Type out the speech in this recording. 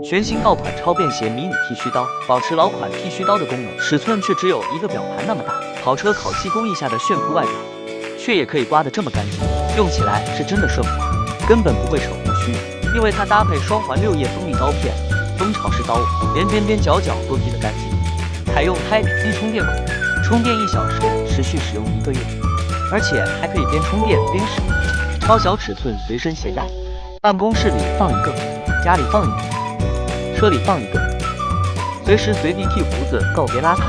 全新爆款超便携迷你剃须刀，保持老款剃须刀的功能，尺寸却只有一个表盘那么大。跑车烤漆工艺下的炫酷外表，却也可以刮得这么干净，用起来是真的顺滑，根本不会扯胡须。因为它搭配双环6叶锋利刀片，蜂巢式刀网，连边边角角都剃得干净。采用 Type-C 充电口，充电1小时，持续使用1个月，而且还可以边充电边使用。超小尺寸随身携带，办公室里放一个，家里放一个，车里放一个，随时随地剃胡子，告别邋遢。